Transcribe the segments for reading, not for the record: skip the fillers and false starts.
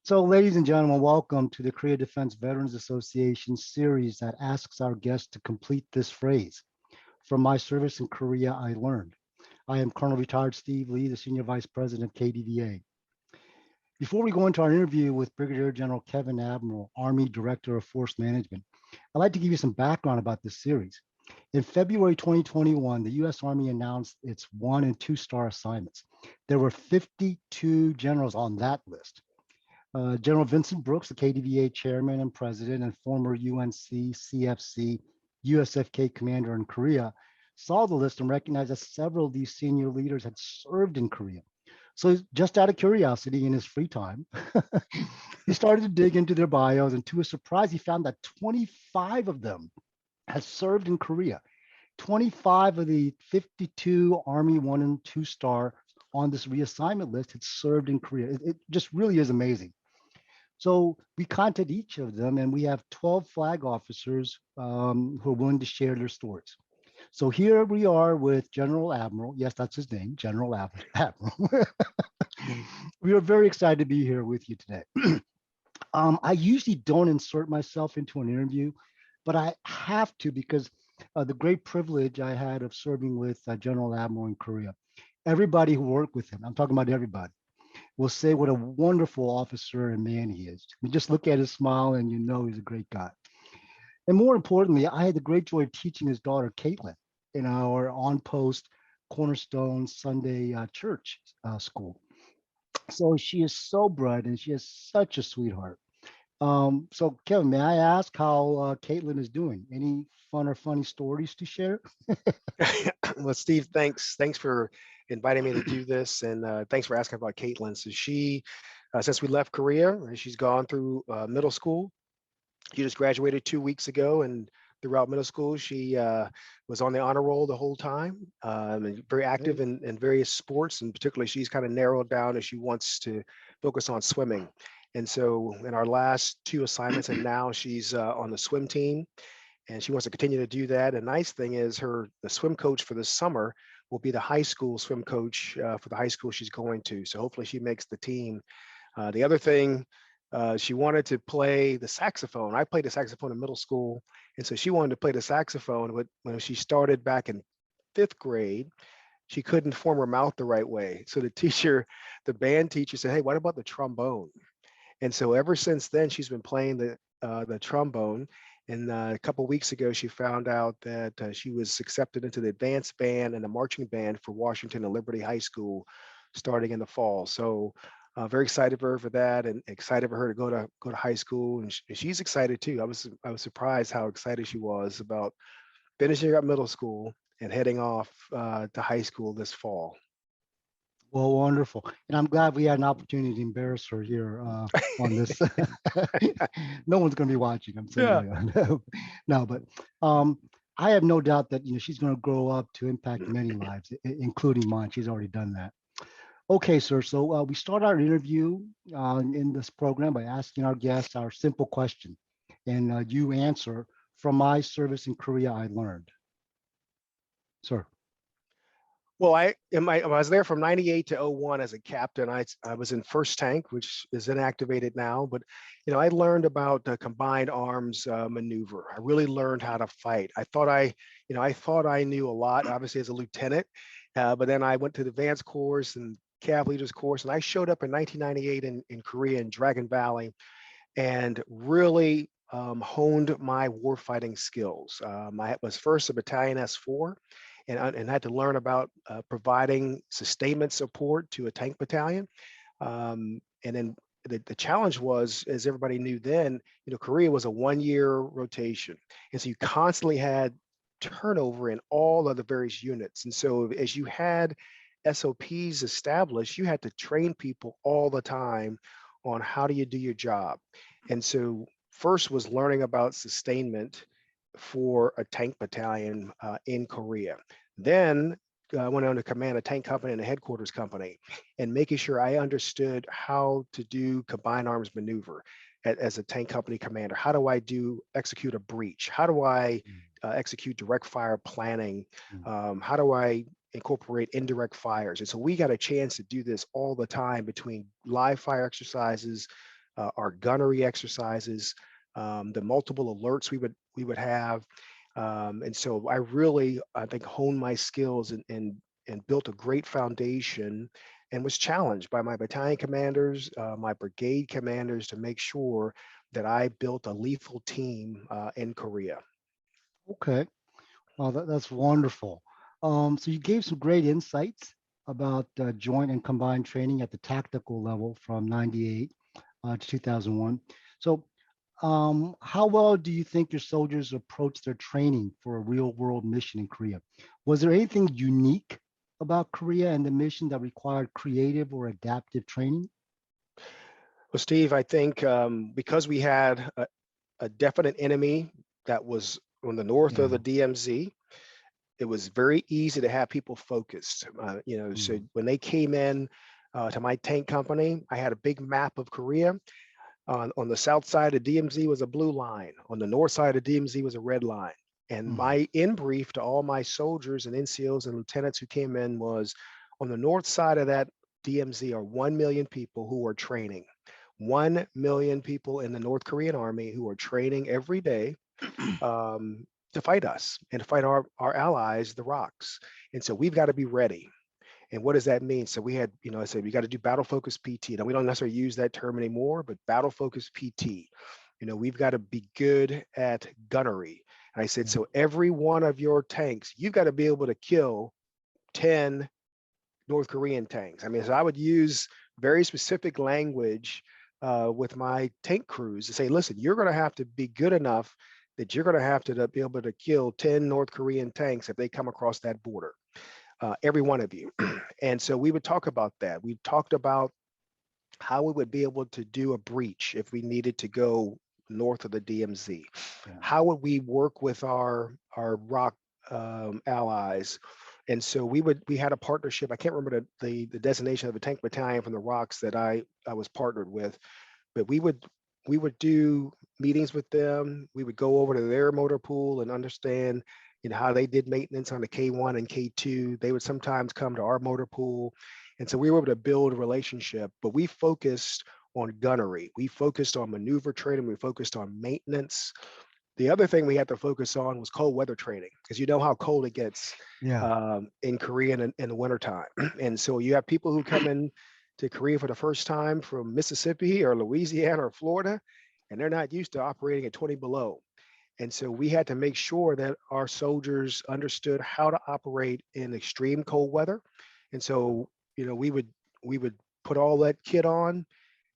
So, ladies and gentlemen, welcome to the Korea Defense Veterans Association series that asks our guests to complete this phrase. From my service in Korea, I learned. I am Colonel Retired Steve Lee, the Senior Vice President of KDVA. Before we go into our interview with Brigadier General Kevin Admiral, Army Director of Force Management, I'd like to give you some background about this series. In February 2021, the U.S. Army announced its 1 and 2 star assignments. There were 52 generals on that list. General Vincent Brooks, the KDVA chairman and president and former UNC, CFC, USFK commander in Korea, saw the list and recognized that several of these senior leaders had served in Korea. So, just out of curiosity in his free time, he started to dig into their bios, and to his surprise, he found that 25 of them had served in Korea. 25 of the 52 Army 1 and 2 star on this reassignment list had served in Korea. It just really is amazing. So we contacted each of them, and we have 12 flag officers who are willing to share their stories. So here we are with General Admiral. Yes, that's his name, General Admiral. We are very excited to be here with you today. I usually don't insert myself into an interview, but I have to because the great privilege I had of serving with General Admiral in Korea. Everybody who worked with him, I'm talking about everybody, will say what a wonderful officer and man he is. You just look at his smile and you know he's a great guy. And more importantly, I had the great joy of teaching his daughter, Caitlin, in our on post Cornerstone Sunday church school. So she is so bright and she is such a sweetheart. So, Kevin, may I ask how Caitlin is doing? Any fun or funny stories to share? Well, Steve, thanks for inviting me to do this, and thanks for asking about Caitlin. So she, since we left Korea, she's gone through middle school. She just graduated 2 weeks ago, and throughout middle school, she was on the honor roll the whole time, and very active Great. in various sports. And particularly, she's kind of narrowed down and she wants to focus on swimming. And so, in our last two assignments, and now she's on the swim team, and she wants to continue to do that. And nice thing is, the swim coach for this summer will be the high school swim coach for the high school she's going to. So hopefully, she makes the team. The other thing, she wanted to play the saxophone. I played the saxophone in middle school, and so she wanted to play the saxophone. But when she started back in fifth grade, she couldn't form her mouth the right way. So the band teacher said, "Hey, what about the trombone?" And so ever since then, she's been playing the trombone. And a couple of weeks ago, she found out that she was accepted into the advanced band and the marching band for Washington and Liberty High School starting in the fall. So very excited for her for that, and excited for her to go to high school. And she's excited too. I was surprised how excited she was about finishing up middle school and heading off to high school this fall. Well, wonderful. And I'm glad we had an opportunity to embarrass her here on this. No one's going to be watching. I'm saying Yeah. that. No, but I have no doubt that she's going to grow up to impact many lives, including mine. She's already done that. Okay, sir. So we start our interview in this program by asking our guests our simple question, and you answer. From my service in Korea, I learned, sir. Well, I was there from 98 to 01 as a captain. I was in first tank, which is inactivated now, but I learned about the combined arms maneuver. I really learned how to fight. I thought I knew a lot, obviously as a lieutenant, but then I went to the advanced course and cav leaders course, and I showed up in 1998 in Korea in Dragon Valley, and really honed my warfighting skills. I was first a battalion S4, and had to learn about providing sustainment support to a tank battalion. And then the challenge was, as everybody knew then, Korea was a 1-year rotation. And so you constantly had turnover in all of the various units. And so as you had SOPs established, you had to train people all the time on how do you do your job. And so first was learning about sustainment for a tank battalion in Korea. Then I went on to command a tank company and a headquarters company, and making sure I understood how to do combined arms maneuver as a tank company commander. How do I execute a breach? How do I execute direct fire planning? How do I incorporate indirect fires? And so we got a chance to do this all the time between live fire exercises, our gunnery exercises, the multiple alerts we would have. And so I really, I think, honed my skills and built a great foundation, and was challenged by my battalion commanders, my brigade commanders, to make sure that I built a lethal team in Korea. Okay. Well, that's wonderful. So you gave some great insights about joint and combined training at the tactical level from 98 to 2001. So how well do you think your soldiers approached their training for a real world mission in Korea? Was there anything unique about Korea and the mission that required creative or adaptive training? Well, Steve, I think because we had a definite enemy that was on the north of Yeah. the DMZ, it was very easy to have people focused. So Mhm. when they came in to my tank company, I had a big map of Korea. On the south side of DMZ was a blue line. On the north side of DMZ was a red line. And Mhm. my in brief to all my soldiers and NCOs and lieutenants who came in was, on the north side of that DMZ are 1 million people who are training. 1 million people in the North Korean army who are training every day to fight us and to fight our allies, the ROCs. And so we've got to be ready. And what does that mean? So we had, I said, we got to do battle focused PT. Now we don't necessarily use that term anymore, but battle focused PT. We've got to be good at gunnery. And I said, Yeah. so every one of your tanks, you've got to be able to kill 10 North Korean tanks. I mean, so I would use very specific language with my tank crews to say, listen, you're going to have to be good enough that you're going to have to be able to kill 10 North Korean tanks if they come across that border, every one of you. And so we would talk about that. We talked about how we would be able to do a breach if we needed to go north of the DMZ. Yeah. How would we work with our ROC allies? And so we had a partnership. I can't remember the designation of a tank battalion from the ROCs that I was partnered with, but we would do meetings with them. We would go over to their motor pool and understand, how they did maintenance on the K1 and K2. They would sometimes come to our motor pool. And so we were able to build a relationship, but we focused on gunnery. We focused on maneuver training. We focused on maintenance. The other thing we had to focus on was cold weather training, because you know how cold it gets Yeah. in Korea in the wintertime. And so you have people who come in to Korea for the first time from Mississippi or Louisiana or Florida, and they're not used to operating at 20 below. And so we had to make sure that our soldiers understood how to operate in extreme cold weather. And so, we would put all that kit on,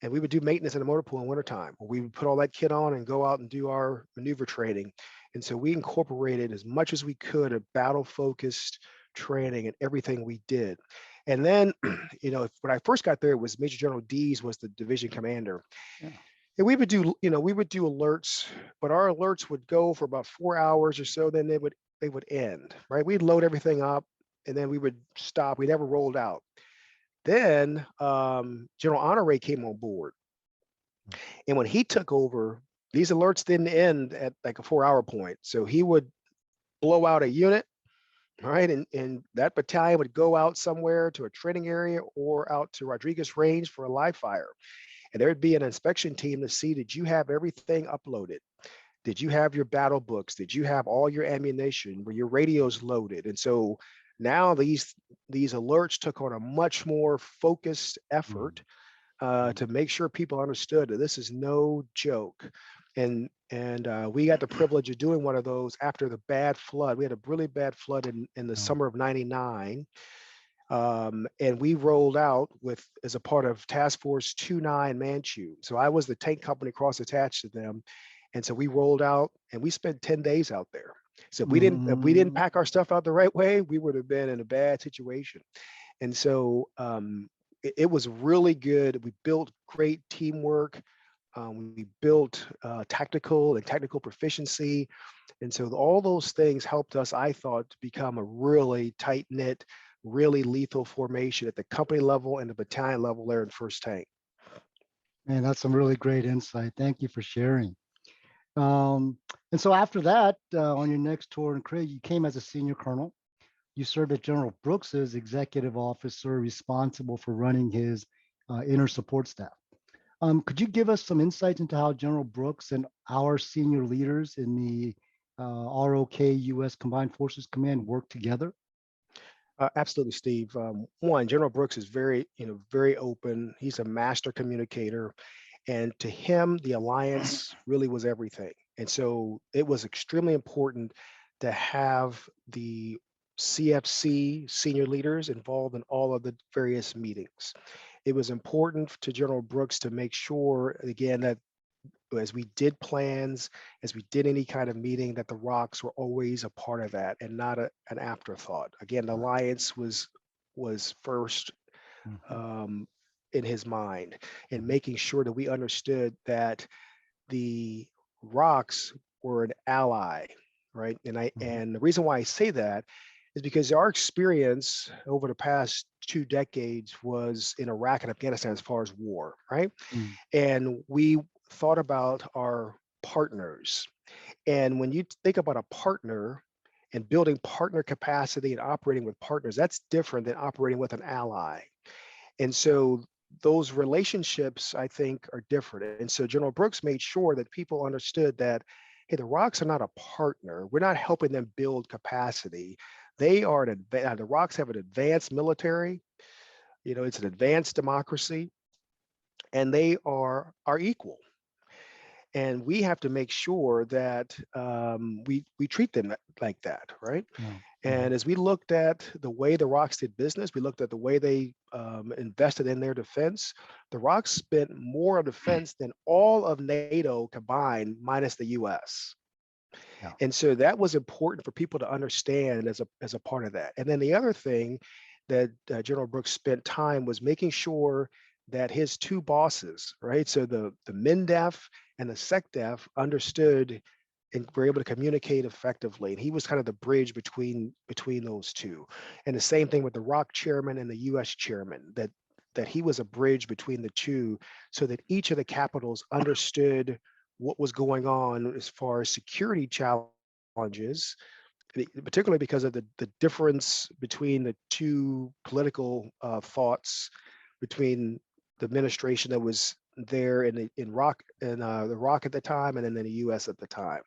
and we would do maintenance in the motor pool in wintertime. We would put all that kit on and go out and do our maneuver training. And so we incorporated as much as we could a battle focused training in everything we did. And then, when I first got there, it was Major General Dees was the division commander. Yeah. And we would do alerts, but our alerts would go for about 4 hours or so. Then they would end, right? We'd load everything up, and then we would stop. We never rolled out. Then General Honore came on board, and when he took over, these alerts didn't end at like a 4 hour point. So he would blow out a unit, right? And that battalion would go out somewhere to a training area or out to Rodriguez Range for a live fire. And there'd be an inspection team to see, did you have everything uploaded? Did you have your battle books? Did you have all your ammunition? Were your radios loaded? And so now these alerts took on a much more focused Mhm. effort to make sure people understood that this is no joke. And we got the privilege of doing one of those after the bad flood. We had a really bad flood in the Yeah. summer of '99. And we rolled out as a part of Task Force 29 Manchu. So I was the tank company cross attached to them. And so we rolled out and we spent 10 days out there. So if we didn't Mhm. pack our stuff out the right way, we would have been in a bad situation. And so it was really good. We built great teamwork. We built tactical and technical proficiency. And so all those things helped us, I thought, to become a really tight knit, really lethal formation at the company level and the battalion level there in First Tank. Man, that's some really great insight. Thank you for sharing. And so after that, on your next tour in Korea, you came as a senior colonel. You served as General Brooks's executive officer responsible for running his inner support staff. Could you give us some insights into how General Brooks and our senior leaders in the ROK U.S. Combined Forces Command work together? Absolutely, Steve. One, General Brooks is very, very open. He's a master communicator, and to him, the alliance really was everything. And so it was extremely important to have the CFC senior leaders involved in all of the various meetings. It was important to General Brooks to make sure, again, that as we did plans, as we did any kind of meeting, that the rocks were always a part of that and not an afterthought. Again, the alliance was first Mhm, um, in his mind, and mhm, making sure that we understood that the rocks were an ally, right? mhm. And the reason why I say that is because our experience over the past 2 decades was in Iraq and Afghanistan as far as war, right? Mm, And we thought about our partners. And when you think about a partner and building partner capacity and operating with partners, that's different than operating with an ally. And so those relationships, I think, are different. And so General Brooks made sure that people understood that, hey, the Rocks are not a partner. We're not helping them build capacity. They are the Rocks have an advanced military. It's an advanced democracy, and they are our equal. And we have to make sure that we treat them like that, right? yeah, yeah, And as we looked at the way the Rocks did business, we looked at the way they invested in their defense. The Rocks spent more on defense than all of NATO combined, minus the U.S. yeah. And so that was important for people to understand as a part of that. And then the other thing that General Brooks spent time was making sure that his two bosses, right? So the MINDEF and the SecDef understood and were able to communicate effectively. And he was kind of the bridge between those two. And the same thing with the ROC chairman and the US chairman, that he was a bridge between the two so that each of the capitals understood what was going on as far as security challenges, particularly because of the difference between the two political thoughts between the administration that was there in Rock and the Rock at the time, and then the U.S. at the time.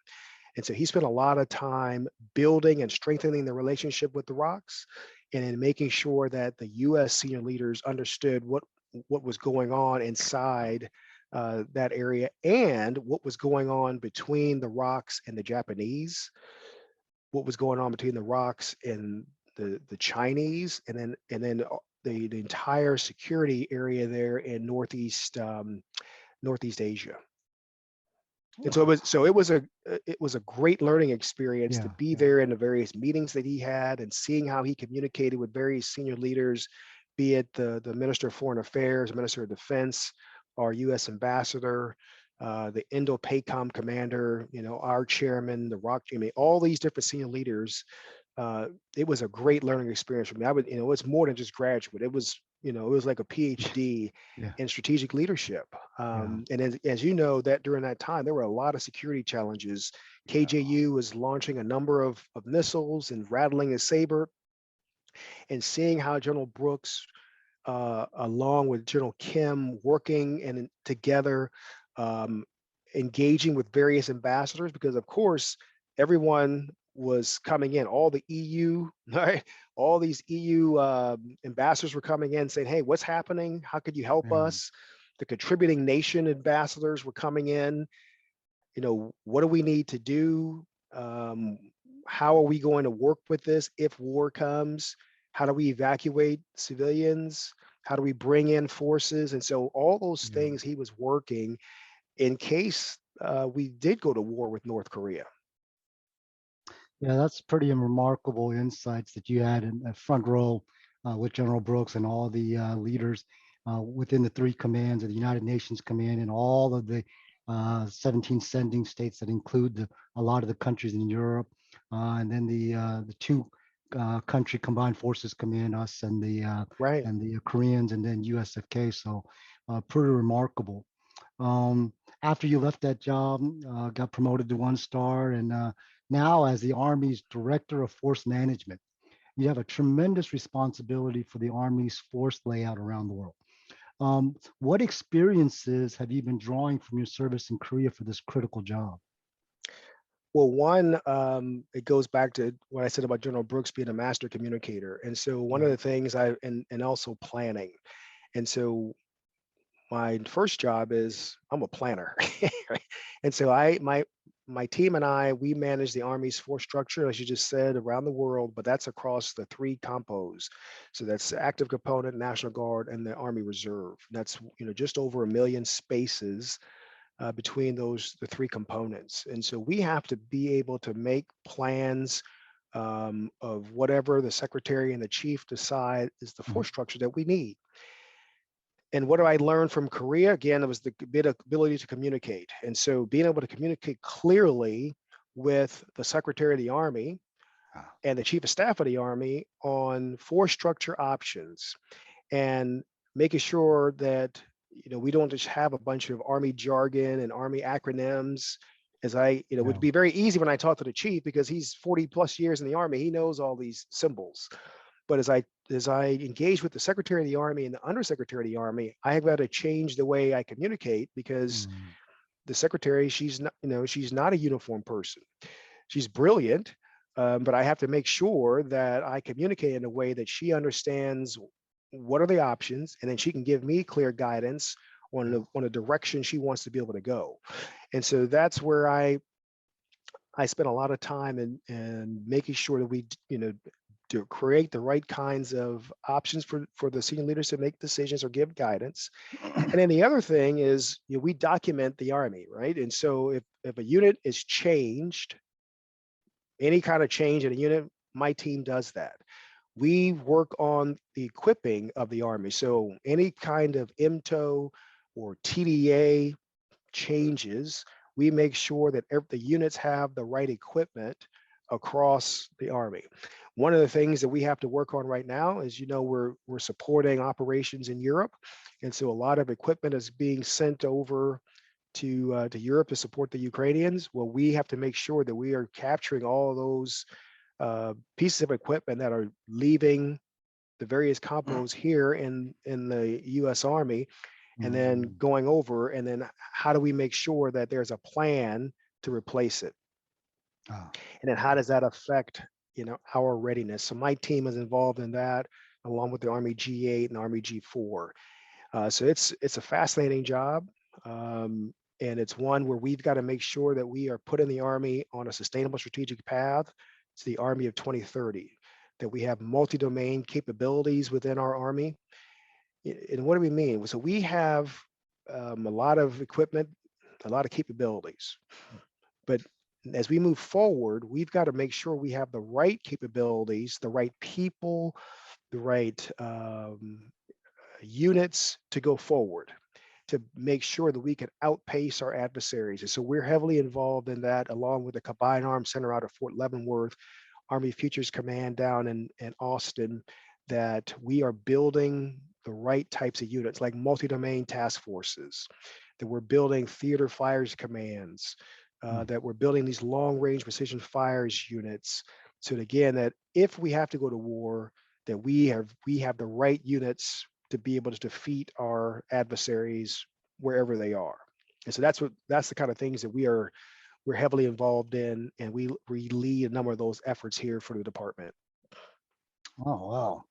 And so he spent a lot of time building and strengthening the relationship with the Rocks, and in making sure that the U.S. senior leaders understood what was going on inside that area and what was going on between the Rocks and the Japanese, what was going on between the Rocks and the Chinese, and then the entire security area there in Northeast Asia. And so Oh, it was a great learning experience to yeah, be yeah. there in the various meetings that he had and seeing how he communicated with various senior leaders, be it the Minister of Foreign Affairs, Minister of Defense, our U.S. Ambassador, the Indo-PACOM commander, our chairman, the Rock, I mean, all these different senior leaders. It was a great learning experience for me. It's more than just graduate. It was like a PhD Yeah, in strategic leadership. yeah, And as you know, that during that time, there were a lot of security challenges. yeah, KJU was launching a number of missiles and rattling a saber, and seeing how General Brooks, along with General Kim, working and together, um, engaging with various ambassadors, because of course everyone was coming in, all the EU, right? All these EU ambassadors were coming in saying, "Hey, what's happening? How could you help yeah, us?" The contributing nation ambassadors were coming in. What do we need to do? Um, how are we going to work with this if war comes? How do we evacuate civilians? How do we bring in forces? And so all those yeah. things he was working in case we did go to war with North Korea. Yeah, that's pretty remarkable insights that you had in front row with General Brooks and all the leaders within the three commands of the United Nations Command and all of the 17 sending states that include a lot of the countries in Europe, and then the two country combined forces command, us Right. and the Koreans, and then USFK. So pretty remarkable. Um, After you left that job, got promoted to 1 star, and now as the Army's Director of Force Management, you have a tremendous responsibility for the Army's force layout around the world. What experiences have you been drawing from your service in Korea for this critical job? Well, one, it goes back to what I said about General Brooks being a master communicator. And so one of Right. the things and also planning. And so my first job is I'm a planner. Right? And so my team and I, we manage the Army's force structure, as you just said, around the world, but that's across the three compos. So that's the active component, National Guard, and the Army Reserve. That's, just over 1 million spaces between the three components. And so we have to be able to make plans of whatever the secretary and the chief decide is the Mhm. force structure that we need. And what do I learn from Korea? Again, it was the ability to communicate. And so being able to communicate clearly with the Secretary of the Army Ah, and the Chief of Staff of the Army on force structure options and making sure that we don't just have a bunch of Army jargon and Army acronyms. As it would yeah. be very easy when I talk to the chief because he's 40 plus years in the Army. He knows all these symbols. But as I engage with the Secretary of the Army and the Undersecretary of the Army, I have got to change the way I communicate because Mm, the Secretary, she's not a uniform person. She's brilliant, but I have to make sure that I communicate in a way that she understands what are the options, and then she can give me clear guidance on yeah. the direction she wants to be able to go. And so that's where I spent a lot of time in making sure that we, to create the right kinds of options for the senior leaders to make decisions or give guidance. And then the other thing is, we document the Army, right? And so if a unit is changed, any kind of change in a unit, my team does that. We work on the equipping of the Army. So any kind of MTO or TDA changes, we make sure that the units have the right equipment across the Army. One of the things that we have to work on right now is, we're supporting operations in Europe, and so a lot of equipment is being sent over to Europe to support the Ukrainians. Well, we have to make sure that we are capturing all of those pieces of equipment that are leaving the various compos here in the U.S. Army and then Mm, going over, and then how do we make sure that there's a plan to replace it? ah, And then how does that affect, our readiness? So my team is involved in that, along with the Army G8 and Army G4. So it's a fascinating job. And it's one where we've got to make sure that we are putting the Army on a sustainable strategic path. It's the Army of 2030, that we have multi-domain capabilities within our Army. And what do we mean? So we have a lot of equipment, a lot of capabilities. But as we move forward, we've got to make sure we have the right capabilities, the right people, the right units to go forward to make sure that we can outpace our adversaries. And so we're heavily involved in that, along with the Combined Arms Center out of Fort Leavenworth, Army Futures Command down in Austin, that we are building the right types of units like multi-domain task forces, that we're building theater fires commands, mm, that we're building these long-range precision fires units. So that, again, that if we have to go to war, that we have the right units to be able to defeat our adversaries wherever they are. And so that's the kind of things that we're heavily involved in, and we lead a number of those efforts here for the department. oh,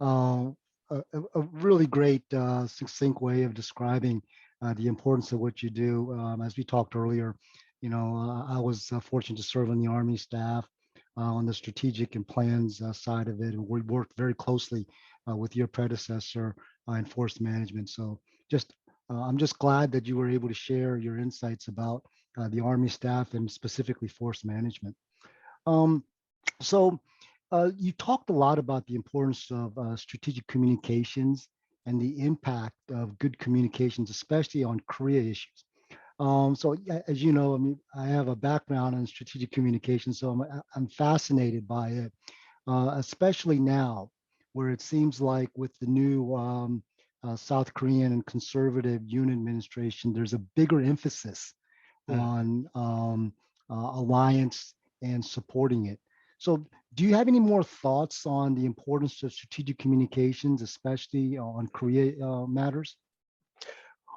wow. A really great, succinct way of describing the importance of what you do. As we talked earlier, I was fortunate to serve on the Army staff on the strategic and plans side of it, and we worked very closely with your predecessor in force management. So, just I'm just glad that you were able to share your insights about the Army staff and specifically force management. Um, so you talked a lot about the importance of strategic communications and the impact of good communications, especially on Korea issues. So as you know, I mean, I have a background in strategic communication, so I'm fascinated by it, especially now, where it seems like with the new South Korean and conservative Yoon administration, there's a bigger emphasis Mm. on alliance and supporting it. So Do you have any more thoughts on the importance of strategic communications, especially on Korea matters?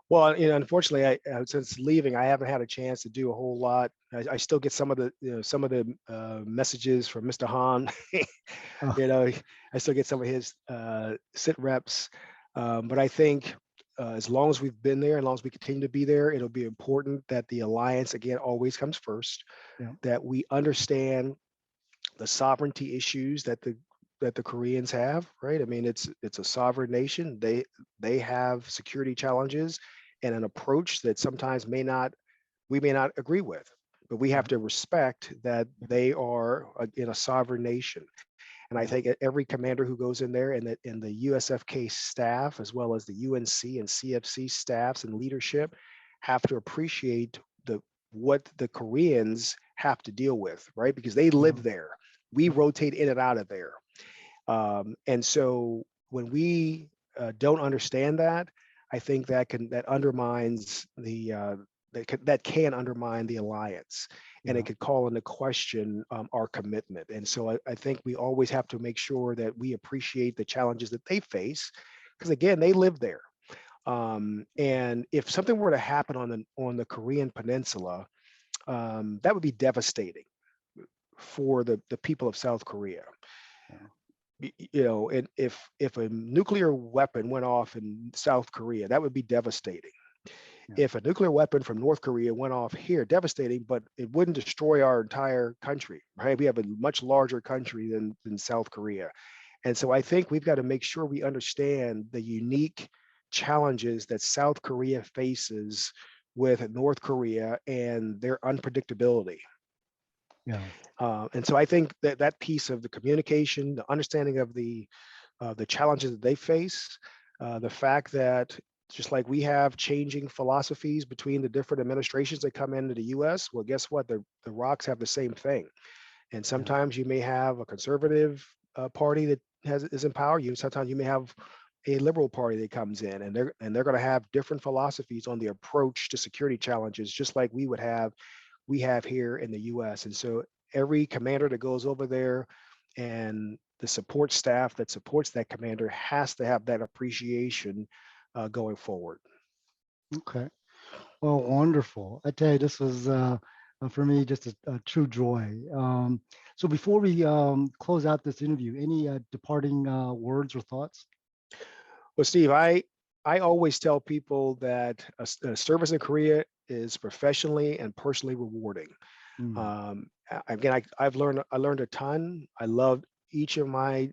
Well, unfortunately, since leaving, I haven't had a chance to do a whole lot. I still get some of the, some of the messages from Mr. Han. Uh, you know, I still get some of his sit reps. But I think as long as we've been there, as long as we continue to be there, it'll be important that the alliance again always comes first. yeah, That we understand the sovereignty issues that the Koreans have, right? I mean, it's a sovereign nation. They have security challenges and an approach that sometimes we may not agree with, but we have yeah, to respect that they are in a sovereign nation. And I yeah, think every commander who goes in there, and the USFK staff, as well as the UNC and CFC staffs and leadership, have to appreciate the what the Koreans have to deal with, right? Because they yeah, live there. We yep, rotate in and out of there. And so when we don't understand that, I think that undermines that can undermine the alliance, and it yeah, could call into question our commitment. And so I think we always have to make sure that we appreciate the challenges that they face, because again, they live there. And if something were to happen on the Korean Peninsula, that would be devastating for the people of South Korea. yeah, And if a nuclear weapon went off in South Korea, that would be devastating. yeah, If a nuclear weapon from North Korea went off here, devastating, but it wouldn't destroy our entire country, right? We have a much larger country than South Korea. And so I think we've got to make sure we understand the unique challenges that South Korea faces with North Korea and their unpredictability. yeah, And so I think that that piece of the communication, the understanding of the challenges that they face, the fact that just like we have changing philosophies between the different administrations that come into the U.S., well, guess what? The Rocks have the same thing. And yeah, sometimes you may have a conservative party that is in power. Sometimes you may have a liberal party that comes in, and they're going to have different philosophies on the approach to security challenges, just like we have here in the US. And so every commander that goes over there and the support staff that supports that commander has to have that appreciation going forward. okay. Well, wonderful. I tell you, this was for me just a true joy. So before we close out this interview, any departing words or thoughts? Well, Steve, I always tell people that a service in Korea is professionally and personally rewarding. Mm, Again, I learned a ton. I loved each of my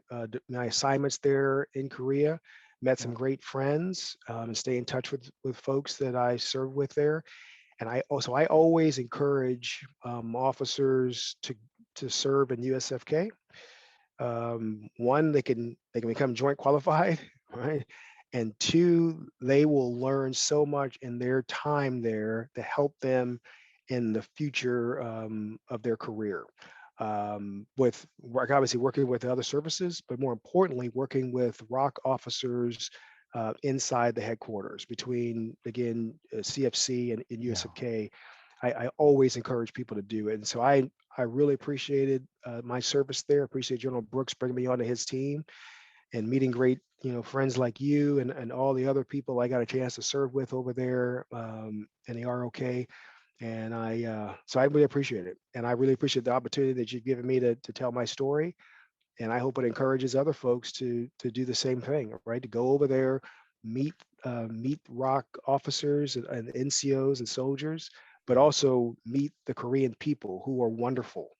assignments there in Korea. Met some yeah, great friends, and stay in touch with folks that I served with there. And I always encourage officers to serve in USFK. One, they can become joint qualified, right? And two, they will learn so much in their time there to help them in the future of their career. With obviously working with other services, but more importantly, working with ROC officers inside the headquarters between, again, CFC and yeah, USFK. I always encourage people to do it. And so I really appreciated my service there. Appreciate General Brooks bringing me onto his team and meeting great, friends like you and all the other people I got a chance to serve with over there in the ROK. And so I really appreciate it. And I really appreciate the opportunity that you've given me to tell my story. And I hope it encourages other folks to do the same thing, right? To go over there, meet meet ROC officers and NCOs and soldiers, but yeah, also meet the Korean people who are wonderful.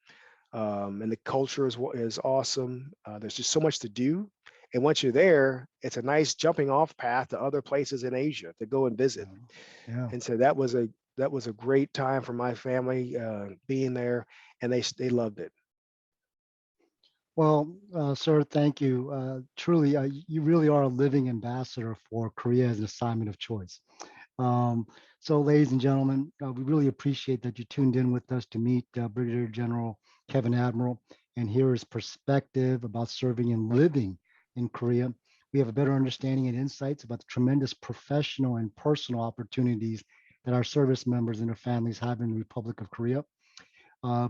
And the culture is awesome. There's just so much to do. And once you're there, it's a nice jumping off path to other places in Asia to go and visit. yeah, yeah. And so that was a great time for my family being there, and they loved it. Well, sir, thank you. Truly, you really are a living ambassador for Korea as an assignment of choice. Um, so, ladies and gentlemen, we really appreciate that you tuned in with us to meet Brigadier General Kevin Admiral and hear his perspective about serving and living in Korea. We have a better understanding and insights about the tremendous professional and personal opportunities that our service members and their families have in the Republic of Korea.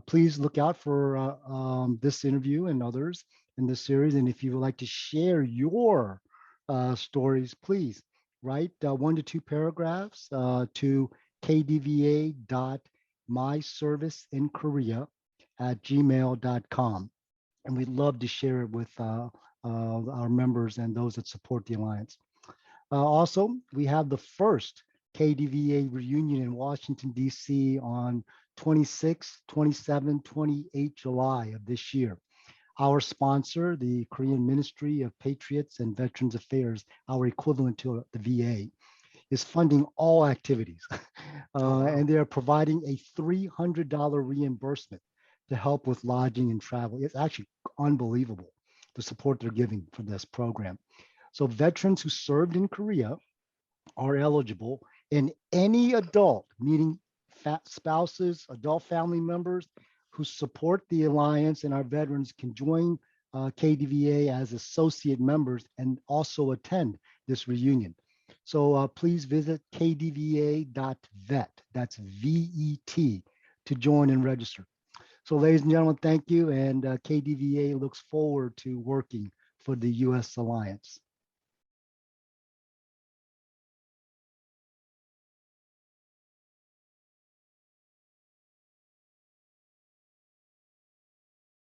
Please look out for this interview and others in this series. And if you would like to share your stories, please write 1 to 2 paragraphs to kdva.myserviceinkorea@gmail.com. And we'd love to share it with our members and those that support the Alliance. Also, we have the first KDVA reunion in Washington, D.C. on 26, 27, 28 July of this year. Our sponsor, the Korean Ministry of Patriots and Veterans Affairs, our equivalent to the VA, is funding all activities. Oh, wow. And they are providing a $300 reimbursement to help with lodging and travel. It's actually unbelievable the support they're giving for this program. So veterans who served in Korea are eligible, and any adult, meaning spouses, adult family members who support the Alliance and our veterans can join KDVA as associate members and also attend this reunion. So please visit kdva.vet, that's VET, to join and register. So ladies and gentlemen, thank you. And KDVA looks forward to working for the U.S. Alliance.